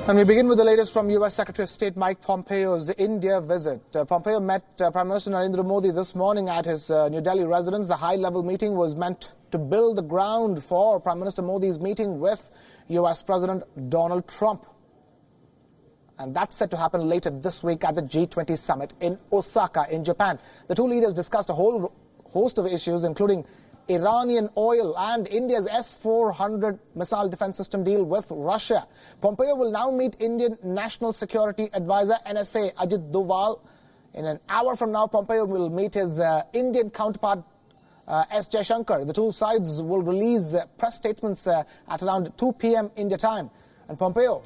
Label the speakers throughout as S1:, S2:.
S1: And we begin with the latest from U.S. Secretary of State Mike Pompeo's India visit. Pompeo met Prime Minister Narendra Modi this morning at his New Delhi residence. The high-level meeting was meant to build the ground for Prime Minister Modi's meeting with U.S. President Donald Trump. And that's set to happen later this week at the G20 summit in Osaka in Japan. The two leaders discussed a whole host of issues, including Iranian oil and India's S-400 missile defense system deal with Russia. Pompeo will now meet Indian National Security Advisor NSA Ajit Doval. In an hour from now, Pompeo will meet his Indian counterpart S. Jaishankar. The two sides will release press statements at around 2 p.m. India time. And Pompeo,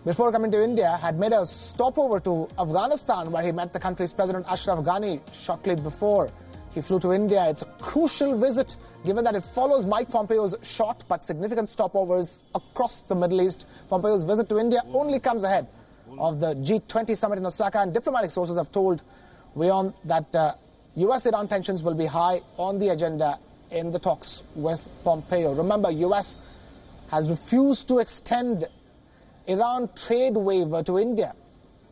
S1: before coming to India, had made a stopover to Afghanistan, where he met the country's President Ashraf Ghani shortly before he flew to India. It's a crucial visit, given that it follows Mike Pompeo's short but significant stopovers across the Middle East. Pompeo's visit to India only comes ahead of the G20 summit in Osaka, and diplomatic sources have told WION that U.S.-Iran tensions will be high on the agenda in the talks with Pompeo. Remember, U.S. has refused to extend Iran trade waiver to India.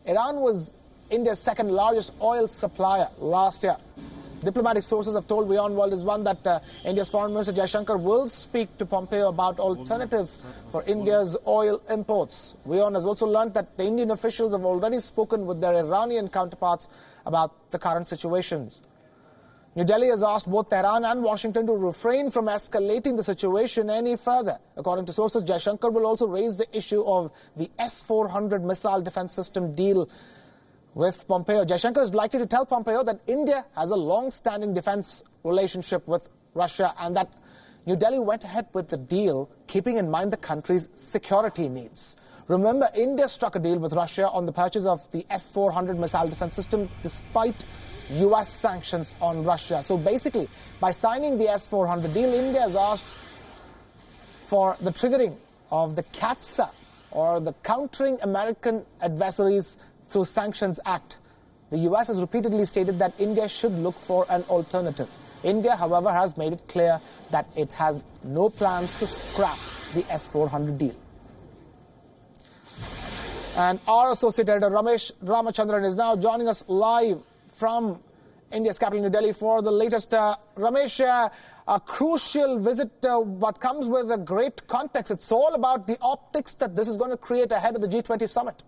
S1: Iran was India's second largest oil supplier last year. Diplomatic sources have told WION World is One that India's Foreign Minister Jaishankar will speak to Pompeo about alternatives for India's oil imports. WION has also learned that the Indian officials have already spoken with their Iranian counterparts about the current situations. New Delhi has asked both Tehran and Washington to refrain from escalating the situation any further. According to sources, Jaishankar will also raise the issue of the S-400 missile defense system deal with Pompeo. Jaishankar is likely to tell Pompeo that India has a long-standing defense relationship with Russia and that New Delhi went ahead with the deal keeping in mind the country's security needs. Remember, India struck a deal with Russia on the purchase of the S-400 missile defense system despite U.S. sanctions on Russia. So basically, by signing the S-400 deal, India has asked for the triggering of the CAATSA, or the Countering American Adversaries Through Sanctions Act. The U.S. has repeatedly stated that India should look for an alternative. India, however, has made it clear that it has no plans to scrap the S-400 deal. And our associate editor Ramesh Ramachandran is now joining us live from India's capital, New Delhi, for the latest. Ramesh, a crucial visit, but comes with a great context. It's all about the optics that this is going to create ahead of the G20 summit.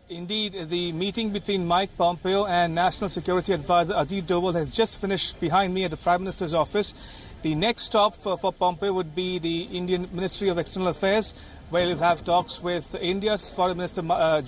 S2: Indeed, the meeting between Mike Pompeo and National Security Advisor Ajit Doval has just finished behind me at the Prime Minister's office. The next stop for Pompeo would be the Indian Ministry of External Affairs, where he'll have talks with India's Foreign Minister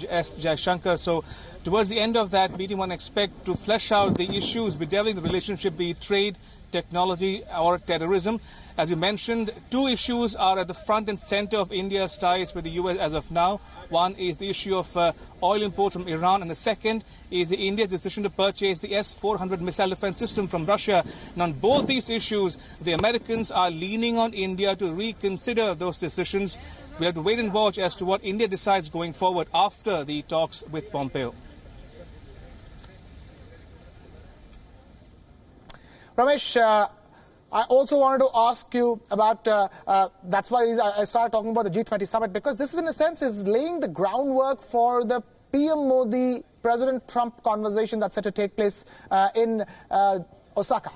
S2: S. Jaishankar. So towards the end of that meeting, one expect to flesh out the issues bedeviling the relationship, be it trade, technology or terrorism. As you mentioned, two issues are at the front and center of India's ties with the U.S. as of now. One is the issue of oil imports from Iran, and the second is India's decision to purchase the S-400 missile defense system from Russia. And on both these issues, the Americans are leaning on India to reconsider those decisions. We have to wait and watch as to what India decides going forward after the talks with Pompeo.
S1: Ramesh, I also wanted to ask you about, that's why I started talking about the G20 summit, because this, in a sense, is laying the groundwork for the PM Modi, President Trump conversation that's set to take place in Osaka.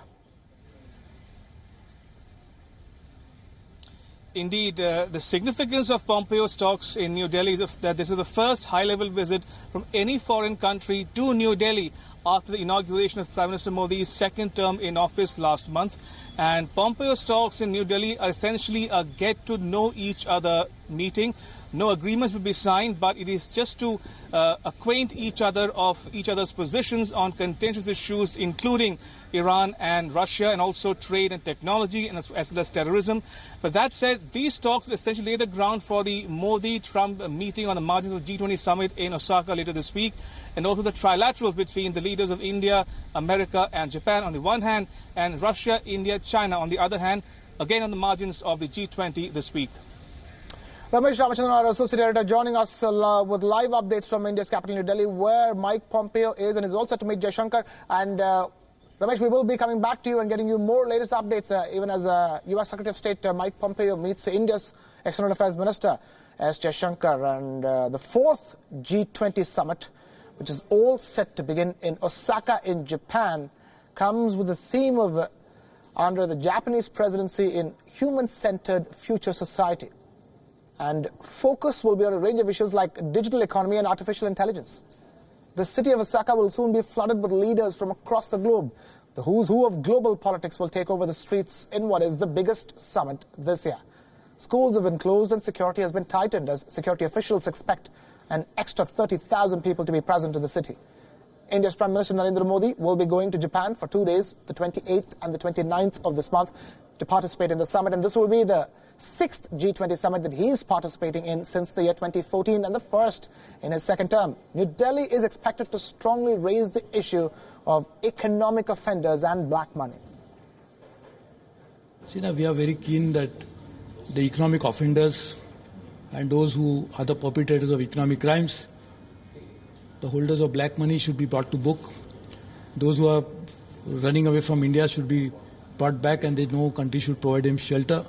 S2: Indeed, the significance of Pompeo's talks in New Delhi is that this is the first high-level visit from any foreign country to New Delhi after the inauguration of Prime Minister Modi's second term in office last month. And Pompeo's talks in New Delhi are essentially a get-to-know-each-other meeting. No agreements will be signed, but it is just to acquaint each other of each other's positions on contentious issues, including Iran and Russia, and also trade and technology, and as well as terrorism. But that said, these talks will essentially lay the ground for the Modi-Trump meeting on the margins of the G20 summit in Osaka later this week, and also the trilaterals between the leaders of India, America, and Japan on the one hand, and Russia, India, China on the other hand, again on the margins of the G20 this week.
S1: Ramesh Ramachandran, our associate editor, joining us with live updates from India's capital, New Delhi, where Mike Pompeo is and is all set to meet Jaishankar. And Ramesh, we will be coming back to you and getting you more latest updates, even as U.S. Secretary of State Mike Pompeo meets India's External Affairs Minister S. Jaishankar. And the fourth G20 summit, which is all set to begin in Osaka in Japan, comes with the theme of, under the Japanese presidency, in human-centered future society. And focus will be on a range of issues like digital economy and artificial intelligence. The city of Osaka will soon be flooded with leaders from across the globe. The who's who of global politics will take over the streets in what is the biggest summit this year. Schools have been closed and security has been tightened as security officials expect an extra 30,000 people to be present in the city. India's Prime Minister Narendra Modi will be going to Japan for 2 days, the 28th and the 29th of this month, to participate in the summit. And this will be the 6th G20 summit that he is participating in since the year 2014 and the first in his second term. New Delhi is expected to strongly raise the issue of economic offenders and black money.
S3: See, now we are very keen that the economic offenders and those who are the perpetrators of economic crimes, the holders of black money, should be brought to book. Those who are running away from India should be brought back, and no country should provide them shelter.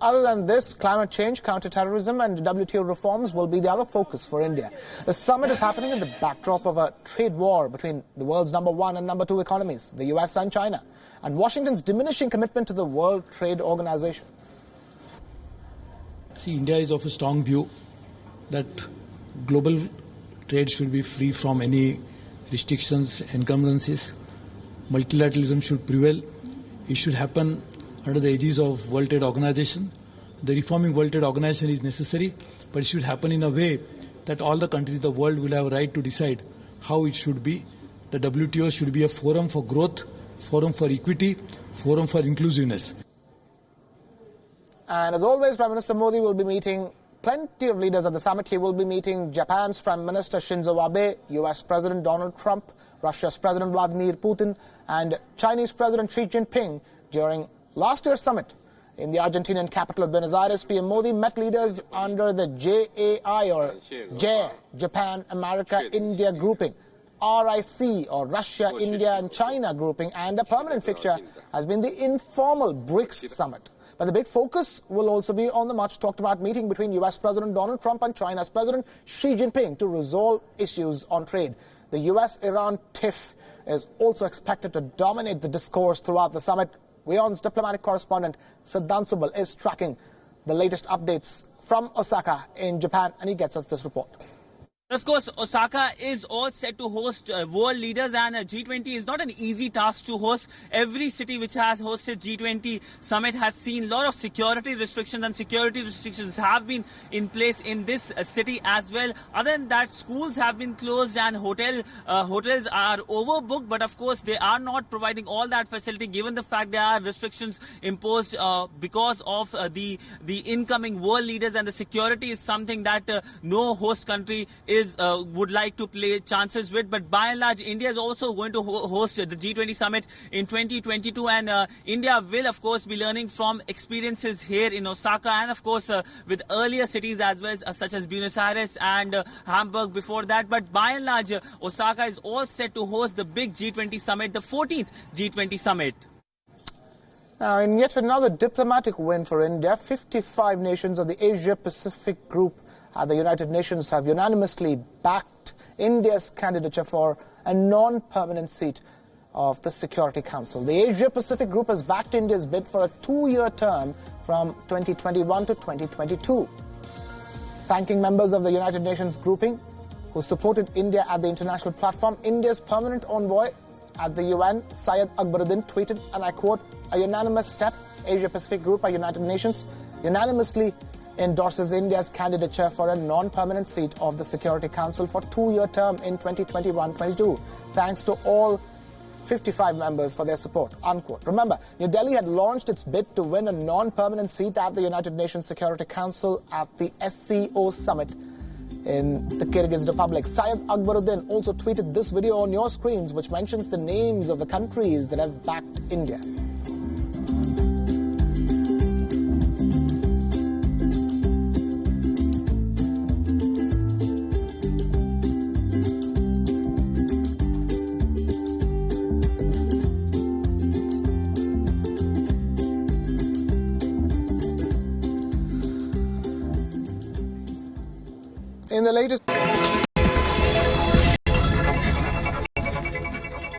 S1: Other than this, climate change, counter-terrorism and WTO reforms will be the other focus for India. The summit is happening in the backdrop of a trade war between the world's number one and number two economies, the US and China, and Washington's diminishing commitment to the World Trade Organization.
S3: See, India is of a strong view that global trade should be free from any restrictions, encumbrances. Multilateralism should prevail. It should happen under the aegis of World Trade Organization. The reforming World Trade Organization is necessary, but it should happen in a way that all the countries in the world will have a right to decide how it should be. The WTO should be a forum for growth, forum for equity, forum for inclusiveness.
S1: And as always, Prime Minister Modi will be meeting plenty of leaders at the summit. He will be meeting Japan's Prime Minister Shinzo Abe, US President Donald Trump, Russia's President Vladimir Putin, and Chinese President Xi Jinping. During last year's summit in the Argentinian capital of Buenos Aires, PM Modi met leaders under the JAI, or JAI, Japan, America, India grouping, RIC, or Russia, India and China grouping, and a permanent fixture has been the informal BRICS summit. But the big focus will also be on the much-talked-about meeting between US President Donald Trump and China's President Xi Jinping to resolve issues on trade. The US-Iran tiff is also expected to dominate the discourse throughout the summit. WION's diplomatic correspondent Siddhant Subal is tracking the latest updates from Osaka in Japan, and he gets us this report.
S4: Of course, Osaka is all set to host world leaders, and G20 is not an easy task to host. Every city which has hosted G20 summit has seen a lot of security restrictions, and security restrictions have been in place in this city as well. Other than that, schools have been closed and hotels are overbooked, but of course they are not providing all that facility given the fact there are restrictions imposed because of the incoming world leaders, and the security is something that no host country would like to play chances with. But by and large, India is also going to host the G20 summit in 2022, and India will of course be learning from experiences here in Osaka, and of course with earlier cities as well, such as Buenos Aires and Hamburg before that. But by and large, Osaka is all set to host the big G20 summit, the 14th G20 summit.
S1: Now, in yet another diplomatic win for India, 55 nations of the Asia-Pacific group at the United Nations have unanimously backed India's candidature for a non-permanent seat of the Security Council. The Asia-Pacific group has backed India's bid for a 2-year term from 2021 to 2022. Thanking members of the United Nations grouping who supported India at the international platform, India's permanent envoy at the UN, Syed Akbaruddin, tweeted, and I quote, "A unanimous step, Asia-Pacific group at United Nations unanimously endorses India's candidature for a non-permanent seat of the Security Council for 2-year term in 2021-22. Thanks to all 55 members for their support," unquote. Remember, New Delhi had launched its bid to win a non-permanent seat at the United Nations Security Council at the SCO summit in the Kyrgyz Republic. Syed Akbaruddin also tweeted this video on your screens, which mentions the names of the countries that have backed India. In the latest